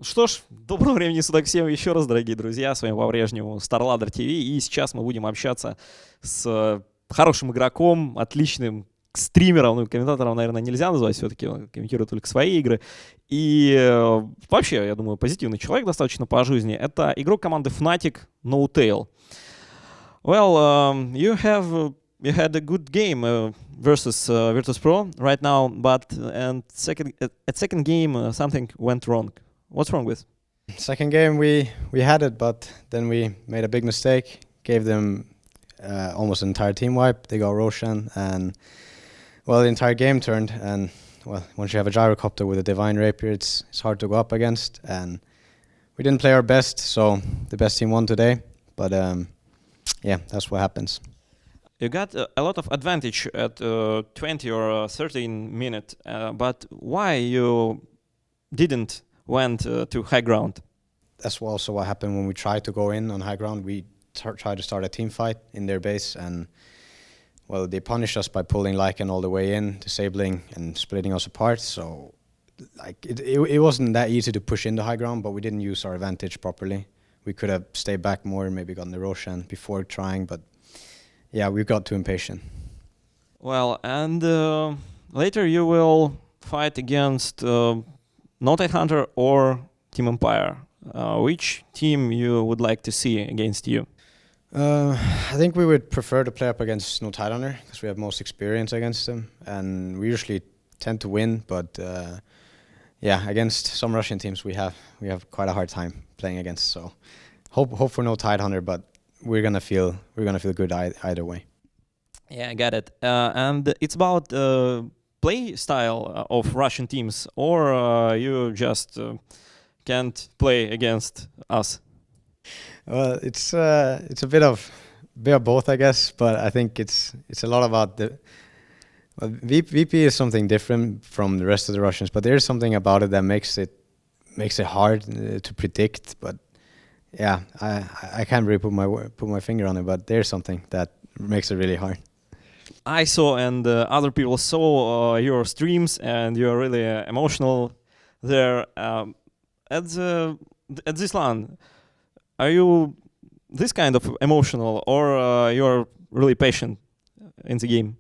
Что ж, доброго времени суток всем еще раз, дорогие друзья. С вами по-прежнему StarLadder TV. И сейчас мы будем общаться с хорошим игроком, отличным стримером, ну, комментатором, наверное, нельзя назвать, все-таки он комментирует только свои игры. И вообще, я думаю, позитивный человек достаточно по жизни. Это игрок команды Fnatic.n0tail. Well, you had a good game versus Virtus.pro right now, but at second game something went wrong. What's wrong with? Second game we had it, but then we made a big mistake. Gave them almost an entire team wipe. They got Roshan, and well, the entire game turned. And well, once you have a gyrocopter with a divine rapier, it's hard to go up against. And we didn't play our best, so the best team won today. But yeah, that's what happens. You got a lot of advantage at 20 or 13 minutes, but why you didn't went to high ground? That's also what happened when we tried to go in on high ground. We tried to start a team fight in their base, and well, they punished us by pulling Lycan all the way in, disabling and splitting us apart. So like it wasn't that easy to push into high ground, but we didn't use our advantage properly. We could have stayed back more, maybe gotten the Roshan before trying, but yeah, we got too impatient. Well, and later you will fight against Hunter or Team Empire. Which team you would like to see against you? I think we would prefer to play up against Hunter because we have most experience against them, and we usually tend to win. But yeah, against some Russian teams, we have quite a hard time playing against. So hope for no Hunter, but we're gonna feel good either way. Yeah, I got it. And it's about play style of Russian teams, or you just can't play against us? Well, it's a bit of both, I guess. But I think it's a lot about the. Well, VP is something different from the rest of the Russians, but there's something about it that makes it hard to predict. But yeah, I can't really put my finger on it, but there's something that makes it really hard. I saw and other people saw your streams, and you're really emotional there. At this LAN, are you this kind of emotional, or you're really patient in the game?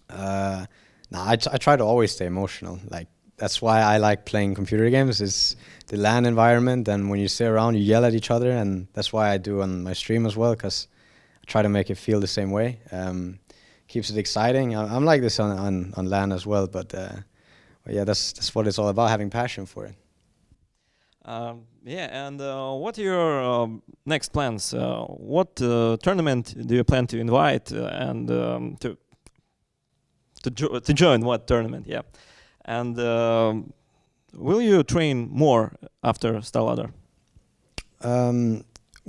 No, I try to always stay emotional. Like that's why I like playing computer games. Is the LAN environment, and when you sit around, you yell at each other, and that's why I do on my stream as well, because try to make it feel the same way. Keeps it exciting. I'm like this on LAN as well, but yeah, that's what it's all about, having passion for it. Yeah, and what are your next plans? What tournament do you plan to invite and to join what tournament? Yeah, and will you train more after StarLadder?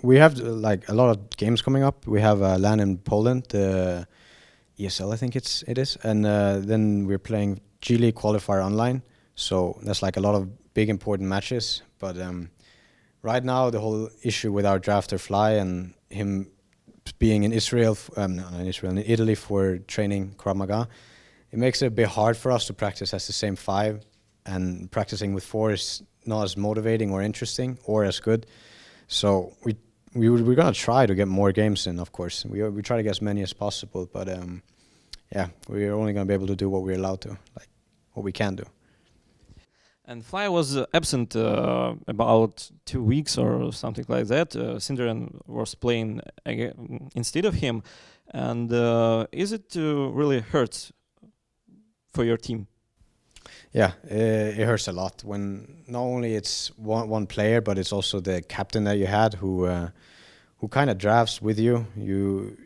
We have like a lot of games coming up. We have LAN in Poland, ESL I think it is, and then we're playing G League qualifier online. So that's like a lot of big important matches. But right now the whole issue with our drafter Fly and him being in Israel, in Italy for training Krav Maga, it makes it a bit hard for us to practice as the same five, and practicing with four is not as motivating or interesting or as good. So we're gonna try to get more games in, of course. We try to get as many as possible, but yeah, we're only gonna be able to do what we're allowed to, like what we can do. And Fly was absent about 2 weeks or something like that. Synderen was playing instead of him, and is it really hurts for your team? Yeah, it hurts a lot when not only it's one player, but it's also the captain that you had who kind of drafts with you.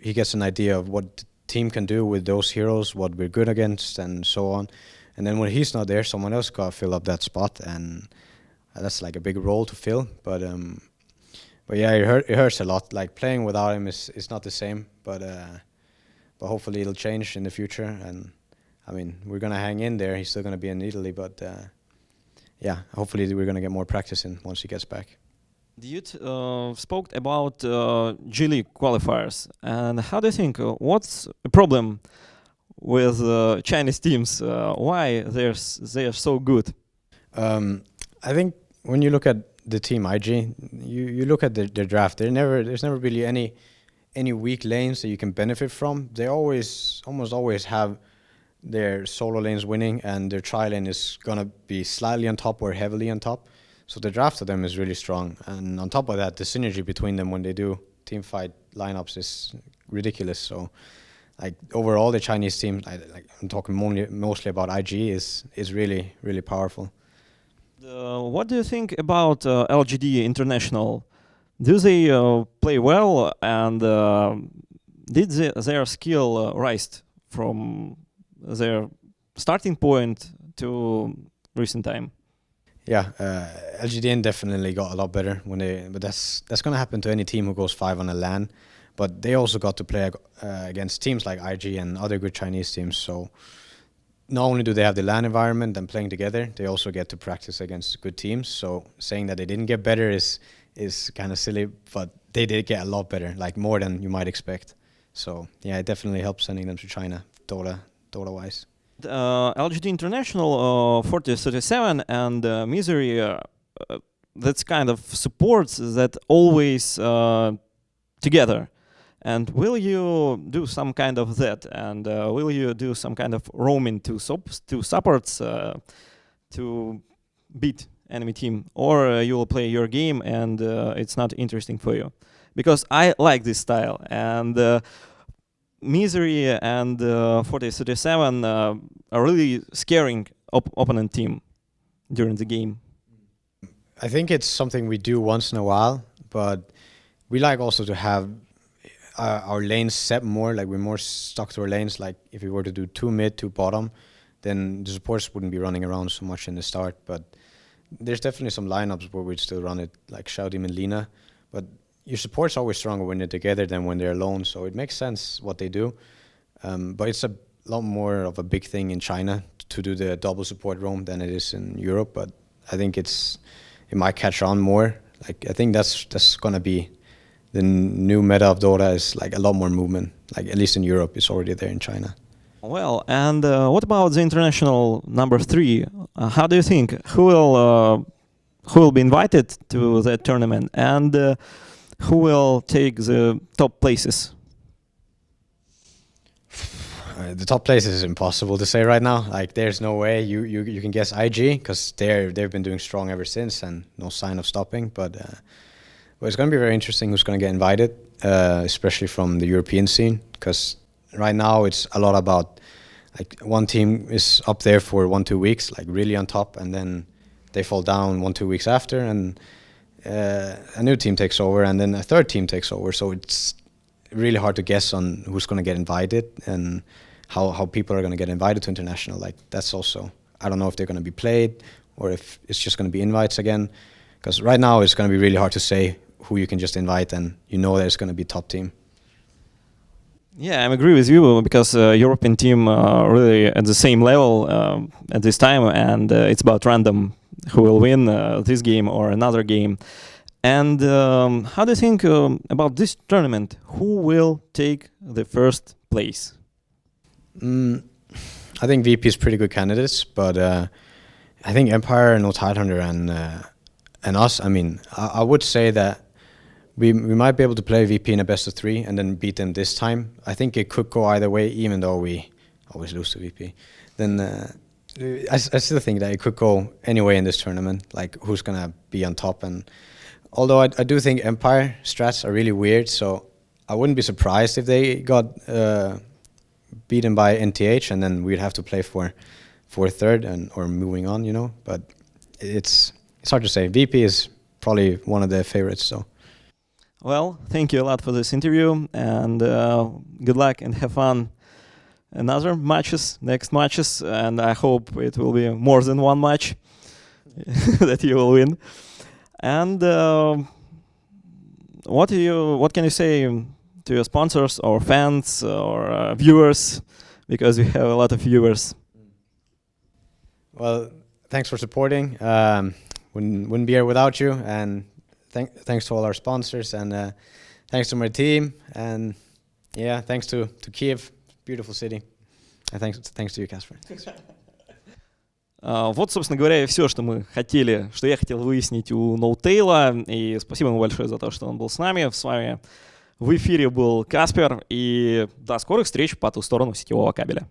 He gets an idea of what the team can do with those heroes, what we're good against, and so on. And then when he's not there, someone else got to fill up that spot, and that's like a big role to fill. But yeah, it hurts a lot. Like playing without him is not the same. But hopefully it'll change in the future. And I mean, we're gonna hang in there. He's still gonna be in Italy, but yeah, hopefully we're gonna get more practice in once he gets back. You spoke about G League qualifiers, and how do you think what's a problem with Chinese teams? Why they are so good? I think when you look at the team IG, you look at their draft. There's never really any weak lanes that you can benefit from. They almost always have their solo lanes winning, and their tri lane is gonna be slightly on top or heavily on top. So the draft of them is really strong, and on top of that, the synergy between them when they do team fight lineups is ridiculous. So, like overall, the Chinese team, I'm talking mostly about IG, is really powerful. What do you think about LGD International? Do they play well, and did their skill rise from their starting point to recent time? Yeah, LGDN definitely got a lot better but that's gonna happen to any team who goes 5 on a LAN. But they also got to play against teams like IG and other good Chinese teams. So not only do they have the LAN environment and playing together, they also get to practice against good teams. So saying that they didn't get better is kind of silly, but they did get a lot better, like more than you might expect. So yeah, it definitely helps sending them to China, Dota-wise. LGD International, 4037 and Misery, that's kind of supports that always together. And will you do some kind of that? And will you do some kind of roaming to supports to beat enemy team? Or you will play your game and it's not interesting for you? Because I like this style. And Misery and 4037 are really scaring opponent team during the game. I think it's something we do once in a while, but we like also to have our lanes set more, like we're more stuck to our lanes. Like if we were to do 2 mid, 2 bottom, then the supports wouldn't be running around so much in the start. But there's definitely some lineups where we'd still run it, like Shoutim and Lina. But your support's always stronger when they're together than when they're alone, so it makes sense what they do. But it's a lot more of a big thing in China to do the double support roam than it is in Europe. But I think it might catch on more. Like I think that's gonna be the new meta of Dota, is like a lot more movement. Like at least in Europe, it's already there in China. Well, and what about the international number 3? How do you think who will be invited to that tournament, and who will take the top places? The top places is impossible to say right now. Like there's no way you can guess IG, because they've been doing strong ever since and no sign of stopping. But it's going to be very interesting who's going to get invited, especially from the European scene, because right now it's a lot about like one team is up there for 1-2 weeks, like really on top, and then they fall down 1-2 weeks after, and a new team takes over, and then a third team takes over. So it's really hard to guess on who's going to get invited and how people are going to get invited to international. Like that's also, I don't know if they're going to be played or if it's just going to be invites again, because right now it's going to be really hard to say who you can just invite and you know that it's going to be top team. Yeah, I agree with you, because European team really at the same level at this time, and it's about random who will win this game or another game. And how do you think about this tournament? Who will take the first place? I think VP is pretty good candidates, but I think Empire, n0tail and us, I mean, I would say that we might be able to play VP in a best of 3 and then beat them this time. I think it could go either way, even though we always lose to VP. Then I still think that it could go any way in this tournament, like who's going to be on top. And although I do think Empire strats are really weird, so I wouldn't be surprised if they got beaten by NTH, and then we'd have to play for third or moving on, you know. But it's hard to say. VP is probably one of their favorites, so. Well, thank you a lot for this interview, and good luck and have fun in other matches, next matches, and I hope it will be more than one match that you will win. And what can you say to your sponsors or fans or viewers, because we have a lot of viewers? Well, thanks for supporting. Wouldn't be here without you, and thanks to all our sponsors, and thanks to my team, and yeah, thanks to Kiev, beautiful city. Thanks to you, Casper. Вот, собственно говоря, и все, что я хотел выяснить у н0tail. И спасибо ему большое за то, что он был с нами. С вами в эфире был Каспер. И до скорых встреч по ту сторону сетевого кабеля.